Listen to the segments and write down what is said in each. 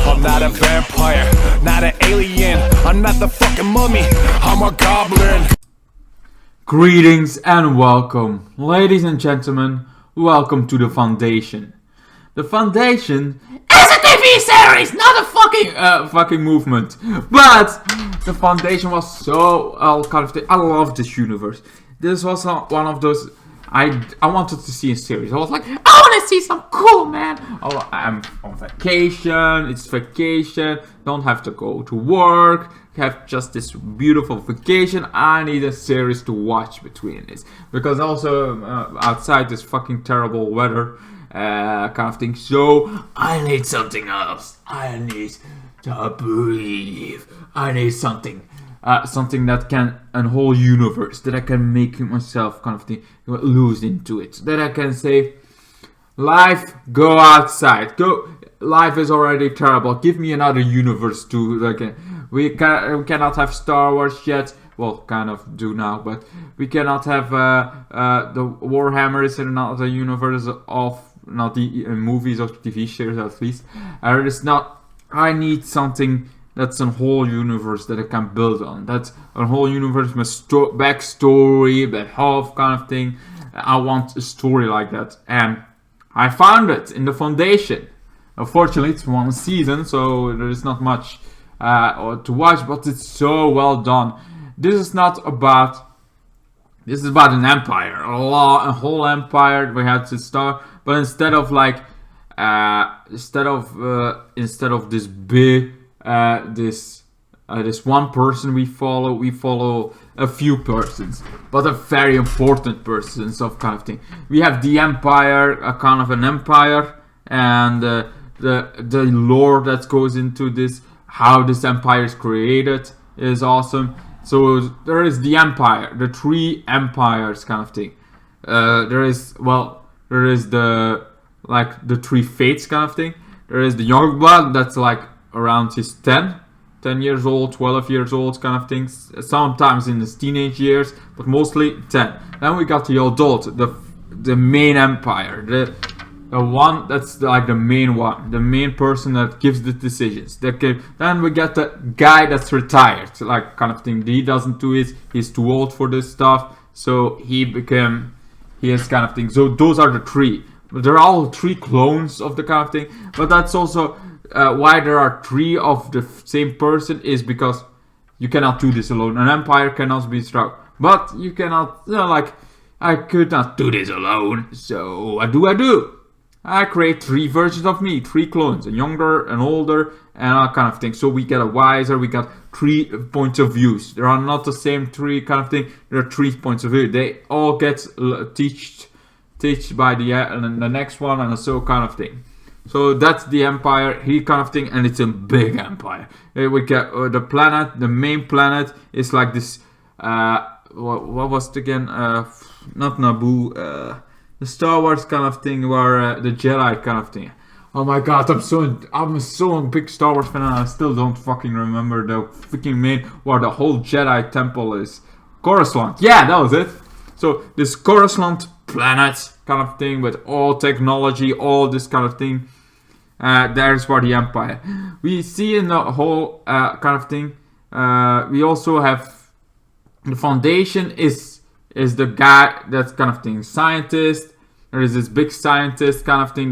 I'm not a vampire, not an alien, I'm not the fucking mummy, I'm a goblin. Greetings and welcome, ladies and gentlemen, welcome to the Fandicion. The Fandicion is a TV series, not a fucking movement. But the Fandicion was so I love this universe. This was one of those I wanted to see a series. I was like, I want to see some cool, man. Oh, I'm on vacation. It's vacation. Don't have to go to work. Have just this beautiful vacation. I need a series to watch between this, because also outside this fucking terrible weather kind of thing. So I need something else. I need to breathe. I need something. Something that can, a whole universe that I can make myself kind of thing, lose into it. That I can say, life, go outside. Go. Life is already terrible. Give me another universe to like. We cannot have Star Wars yet. Well, kind of do now, but we cannot have the Warhammer is in another universe of not the movies or TV series at least. It's not. I need something. That's a whole universe that I can build on. That's a whole universe with backstory, that half kind of thing. I want a story like that. And I found it in the Fandicion. Unfortunately, it's one season, so there is not much to watch, but it's so well done. This is about an empire. A whole empire we had to start. But instead of this big... this one person we follow a few persons, but a very important persons of kind of thing. We have the empire, a kind of an empire, and the lore that goes into this, how this empire is created is awesome. So there is the empire, the three empires kind of thing. There is the three fates kind of thing. There is the young blood that's like around his 10 years old, 12 years old kind of things. Sometimes in his teenage years, but mostly 10. Then we got the adult, the main empire, the one that's like the main one, the main person that gives the decisions. Then we get the guy that's retired, like kind of thing. He doesn't do it. He's too old for this stuff, so he is kind of thing. So those are the three. They're all three clones of the kind of thing, but that's also. Why there are three of the same person is because you cannot do this alone. An empire cannot be strong, but you cannot, I could not do this alone. So what do? I create three versions of me, three clones, a younger, an older, and all kind of thing. So we get a wiser, we got 3 points of views. There are not the same three kind of thing. There are 3 points of view. They all get teached by the next one, and so kind of thing. So that's the empire, kind of thing, and it's a big empire. We get the planet, the main planet is like this. What was it again? Not Naboo. The Star Wars kind of thing, where the Jedi kind of thing. Oh my god, I'm so a big Star Wars fan, and I still don't fucking remember the freaking main where the whole Jedi temple is. Coruscant. Yeah, that was it. So this Coruscant planet kind of thing with all technology, all this kind of thing. There's for the empire. We see in the whole kind of thing. We also have the Fandicion is the guy that's kind of thing, scientist. There is this big scientist kind of thing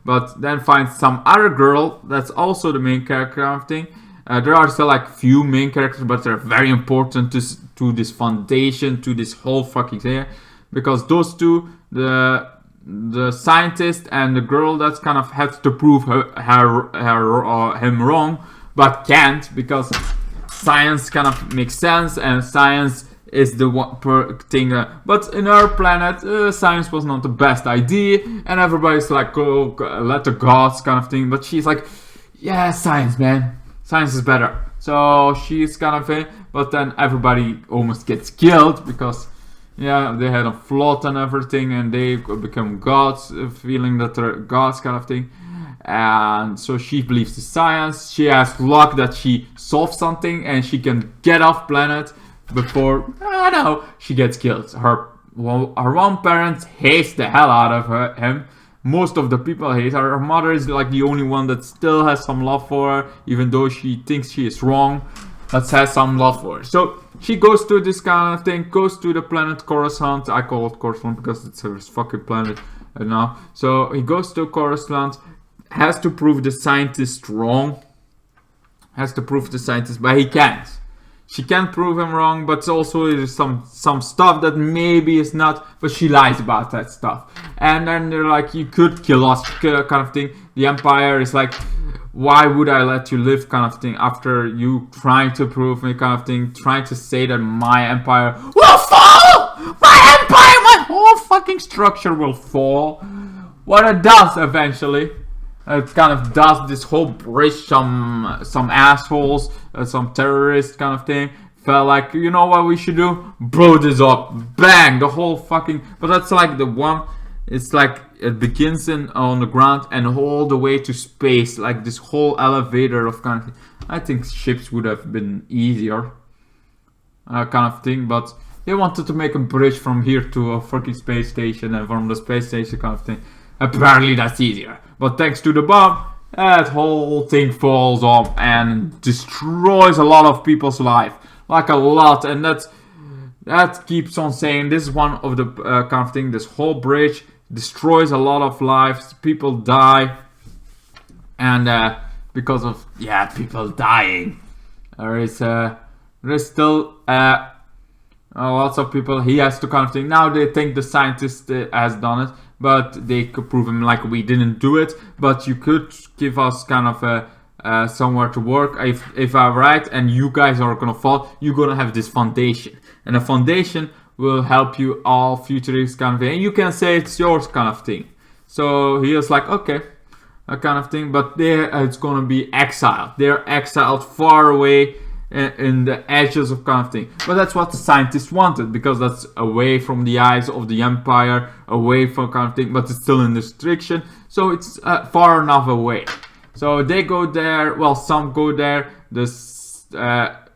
but then finds some other girl that's also the main character kind of thing. There are still like few main characters, but they're very important to this Fandicion, to this whole fucking thing, because those two, the scientist and the girl, that's kind of had to prove him wrong, but can't, because science kind of makes sense, and science is the one thing. But in our planet, science was not the best idea, and everybody's like, oh, let the gods kind of thing. But she's like, yeah, science, man. Science is better. So she's kind of a, but then everybody almost gets killed because, yeah, they had a flood and everything, and they become gods, feeling that they're gods kind of thing. And so she believes in science. She has luck that she solves something and she can get off planet before, I don't know, she gets killed. Her one parent hates the hell out of him, most of the people hate her. Her mother is like the only one that still has some love for her, even though she thinks she is wrong. That has some love for her. So she goes to this kind of thing, goes to the planet Coruscant. I call it Coruscant because it's her fucking planet now. So he goes to Coruscant, has to prove the scientist wrong. Has to prove the scientist, but he can't. She can't prove him wrong, but also there's some stuff that maybe is not, but she lies about that stuff. And then they're like, you could kill us, kind of thing. The Empire is like, why would I let you live, kind of thing, after you trying to prove me, kind of thing, trying to say that my empire will fall! My empire, my whole fucking structure will fall. What it does eventually. It kind of does this whole bridge, some assholes, some terrorists kind of thing, felt like, you know what we should do? Blow this up. Bang! The whole fucking... But that's like the one... It's like it begins on the ground and all the way to space, like this whole elevator of kind of thing. I think ships would have been easier, kind of thing, but they wanted to make a bridge from here to a fucking space station and from the space station kind of thing. Apparently that's easier, but thanks to the bomb, that whole thing falls off and destroys a lot of people's life, like a lot, and that keeps on saying this is one of the kind of thing. This whole bridge destroys a lot of lives. People die, and because of people dying, there is still lots of people. He has to kind of thing. Now they think the scientist has done it, but they could prove him like we didn't do it. But you could give us kind of somewhere to work. If I'm right, and you guys are gonna fall, you're gonna have this foundation, and the foundation will help you all futurists kind of thing, and you can say it's yours kind of thing. So he was like, okay, kind of thing, but it's gonna be exiled. They're exiled far away in the edges of kind of thing. But that's what the scientists wanted, because that's away from the eyes of the Empire, away from kind of thing, but it's still in restriction, so it's far enough away. So they go there. Well, some go there. The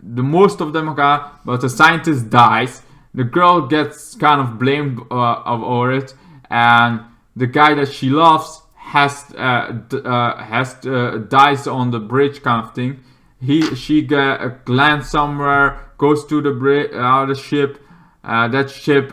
most of them go, but the scientist dies. The girl gets kind of blamed over it, and the guy that she loves dies on the bridge kind of thing. She lands somewhere, goes to the bridge, the ship. That ship,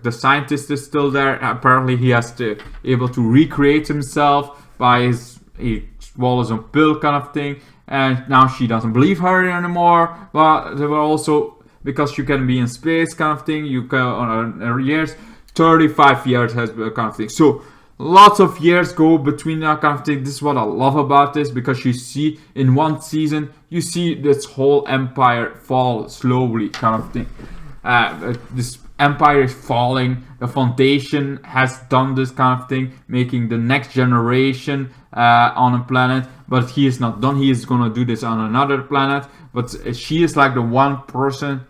the scientist is still there. Apparently, he has to able to recreate himself by he swallows a pill kind of thing. And now she doesn't believe her anymore. But there were also, because you can be in space kind of thing, you can on years, 35 years has been kind of thing. So lots of years go between that kind of thing. This is what I love about this, because you see in one season, you see this whole empire fall slowly kind of thing. This empire is falling. The Foundation has done this kind of thing, making the next generation on a planet, but he is not done. He is gonna do this on another planet, but she is like the one person,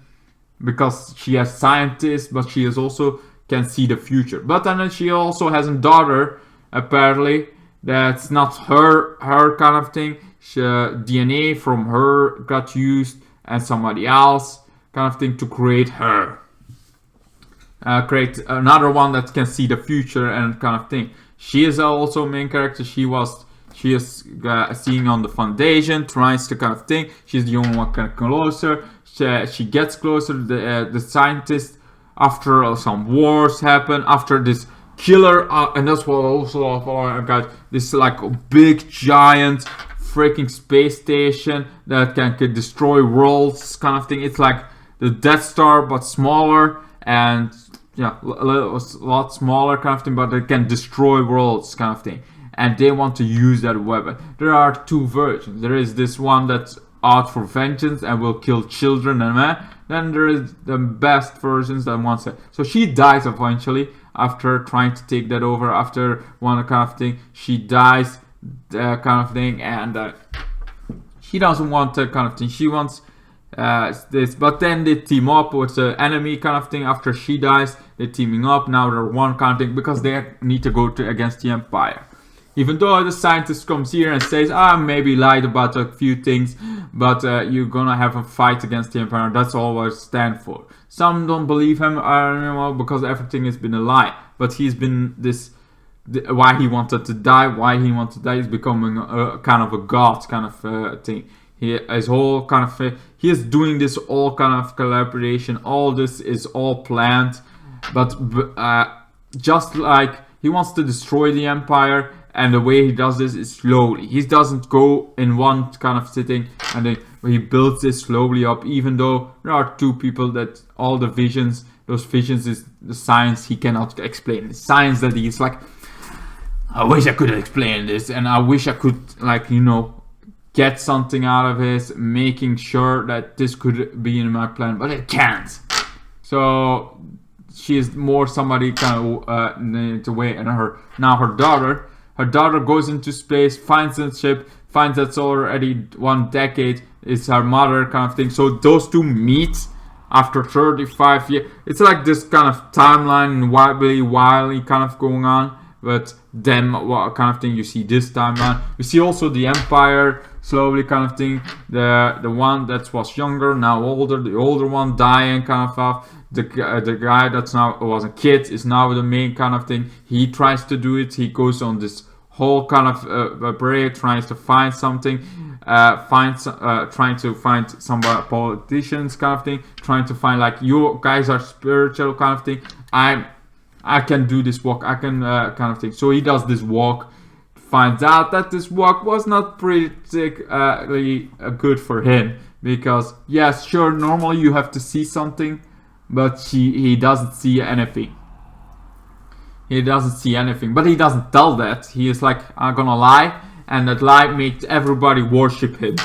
because she has scientists, but she is also can see the future. But then she also has a daughter, apparently, that's not her kind of thing. DNA from her got used, and somebody else kind of thing, to create her. Create another one that can see the future and kind of thing. She is also main character. She is seeing on the Foundation, tries to kind of thing. She's the only one kind of closer. She gets closer to the scientist after some wars happen, after this killer, and that's what also I got, this like big giant freaking space station that can destroy worlds kind of thing. It's like the Death Star but smaller, and a lot smaller kind of thing, but it can destroy worlds kind of thing. And they want to use that weapon. There are two versions. There is this one that's out for vengeance and will kill children and then there is the best versions that wants it. So she dies eventually after trying to take that over. After one kind of thing, she dies, kind of thing, and she doesn't want that kind of thing. She wants this, but then they team up with the enemy kind of thing. After she dies, they're teaming up. Now they're one kind of thing, because they need to go against the Empire. Even though the scientist comes here and says, maybe lied about a few things, but you're gonna have a fight against the Empire. That's all I stand for. Some don't believe him because everything has been a lie. But he's been this why he wanted to die. Why he wanted to die is becoming a kind of a god kind of thing. His whole kind of he is doing this all kind of collaboration. All this is all planned, but just like he wants to destroy the Empire, and the way he does this is slowly. He doesn't go in one kind of sitting, and then he builds this slowly up. Even though there are two people that all the visions, those visions is the science he cannot explain. The science that he's like, I wish I could explain this, and I wish I could, like, you know, get something out of his, making sure that this could be in my plan, but it can't. So she is more somebody kind of to wait, and her daughter goes into space, finds the ship, finds that's already 1 decade. It's her mother kind of thing. So those two meet after 35 years. It's like this kind of timeline, wily kind of going on. But then what kind of thing you see this timeline? You see also the Empire slowly kind of thing. The one that was younger, now older. The older one dying kind of stuff. The guy that's now was a kid is now the main kind of thing. He tries to do it. He goes on this whole kind of parade, tries to find something. Trying to find some politicians kind of thing. Trying to find like, you guys are spiritual kind of thing. I can do this walk, I can kind of thing. So he does this walk, finds out that this walk was not particularly good for him. Because, yes, sure, normally you have to see something, but he doesn't see anything. He doesn't see anything, but he doesn't tell that. He is like, I'm gonna lie, and that lie makes everybody worship him,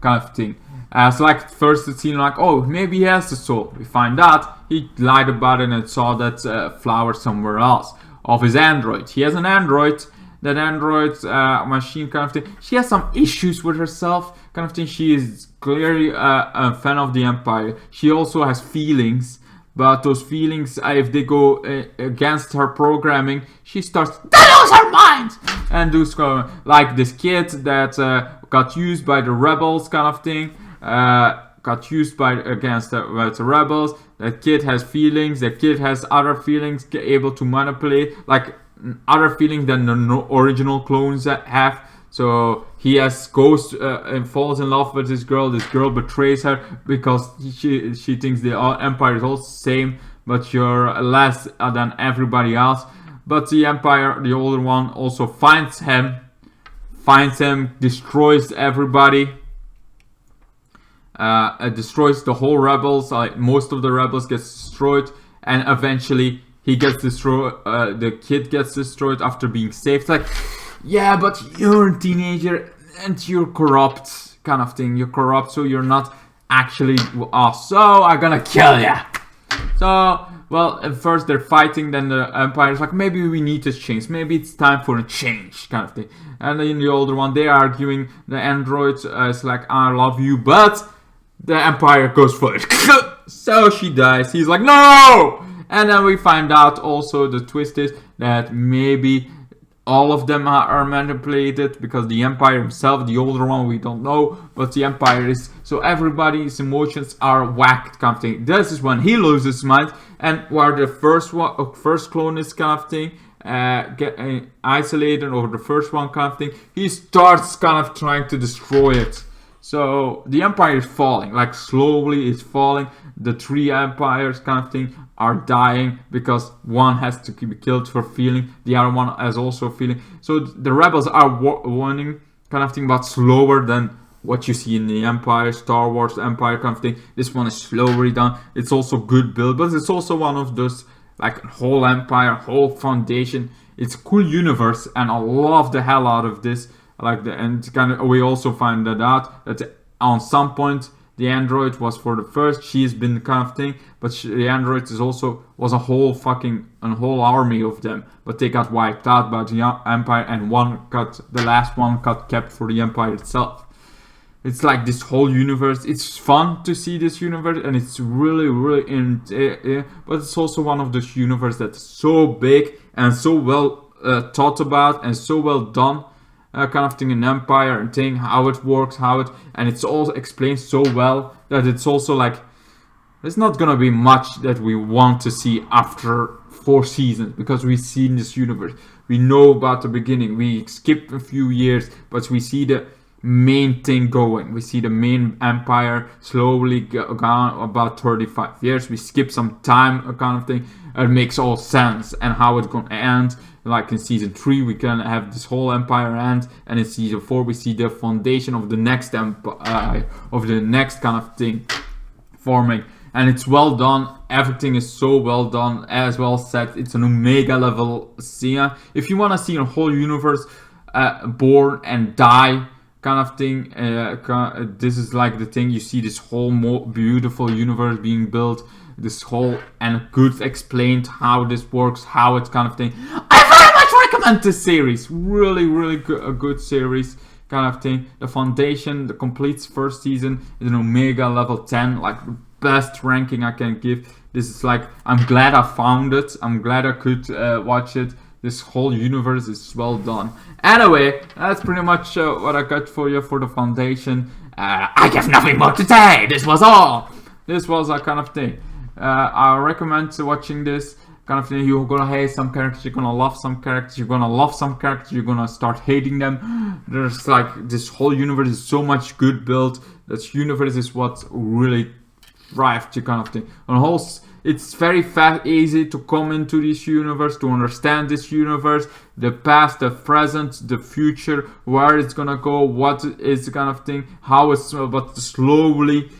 kind of thing. So like first it seemed like, oh, maybe he has the soul. We find out he lied about it and saw that flower somewhere else of his android. He has an android. That android machine kind of thing. She has some issues with herself kind of thing. She is clearly a fan of the Empire. She also has feelings, but those feelings, if they go against her programming, she starts to lose her mind. And do like this kid that got used by the rebels kind of thing. Got used against the rebels. That kid has feelings. That kid has other feelings, able to manipulate, like other feelings than the original clones have. So he goes and falls in love with this girl. This girl betrays her because she thinks the Empire is all the same, but you're less than everybody else. But the Empire, the older one, also finds him, destroys everybody. Destroys the whole rebels. Like most of the rebels gets destroyed, and eventually he gets destroyed. The kid gets destroyed after being saved. It's like, yeah, but you're a teenager and you're corrupt, kind of thing. You're corrupt, so you're not actually. Oh, so I'm gonna kill ya. So, well, at first they're fighting. Then the Empire's like, maybe we need to change. Maybe it's time for a change, kind of thing. And then the older one, they're arguing. The android is like, I love you, but the Empire goes for it. So she dies. He's like, no! And then we find out also the twist is that maybe all of them are manipulated because the Empire himself, the older one, we don't know, but the Empire is. So everybody's emotions are whacked, kind of thing. This is when he loses his mind, and where the first clone is kind of thing, get isolated, or the first one kind of thing, he starts kind of trying to destroy it. So the Empire is falling, like slowly it's falling. The 3 empires kind of thing are dying because one has to be killed for feeling, the other one has also feeling. So the rebels are winning kind of thing, but slower than what you see in the Empire, Star Wars Empire kind of thing. This one is slowly done. It's also good build, but it's also one of those like whole Empire, whole foundation. It's a cool universe, and I love the hell out of this. And kind of we also find that out that on some point the android was for the first. She's been kind of thing, but the android was a whole army of them, but they got wiped out by the Empire, and the last one got kept for the Empire itself. It's like this whole universe. It's fun to see this universe, and it's really but it's also one of those universe that's so big and so well thought about and so well done. Kind of thing in Empire and thing, how it works, and it's all explained so well that it's also like, there's not gonna be much that we want to see after 4 seasons, because we've seen this universe. We know about the beginning. We skip a few years, but we see the main thing going. We see the main empire slowly gone about 35 years. We skip some time, kind of thing. It makes all sense, and how it's gonna end. Like in season 3, we can have this whole empire end, and in season 4, we see the foundation of the next empire, of the next kind of thing forming. And it's well done. Everything is so well done, as well said. It's an Omega level scene. If you want to see a whole universe born and die kind of thing, this is like the thing. You see this whole beautiful universe being built, this whole, and good explained how this works, how it's kind of thing. I very much recommend this series. Really, really good, a good series kind of thing. The Foundation, the complete first season, is an Omega level 10, like the best ranking I can give. This is like, I'm glad I found it. I'm glad I could watch it. This whole universe is well done. Anyway, that's pretty much what I got for you for the Foundation. I have nothing more to say. This was all. This was a kind of thing. I recommend watching this kind of thing. You're gonna hate some characters, you're gonna love some characters, you're gonna love some characters, you're gonna start hating them. There's like, this whole universe is so much good built. This universe is what really drives you kind of thing. On whole, it's very easy to come into this universe, to understand this universe, the past, the present, the future, where it's gonna go, what is the kind of thing, how it's but slowly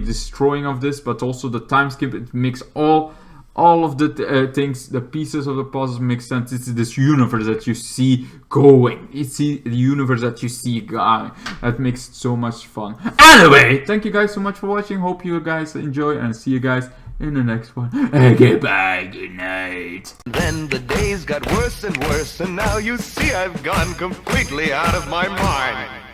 destroying of this, but also the time skip. It makes all of the things, the pieces of the puzzle make sense. It's this universe that you see going. It's the universe that you see going. That makes it so much fun. Anyway, thank you guys so much for watching. Hope you guys enjoy, and see you guys in the next one. Goodbye, good night. Then the days got worse and worse, and now you see I've gone completely out of my mind.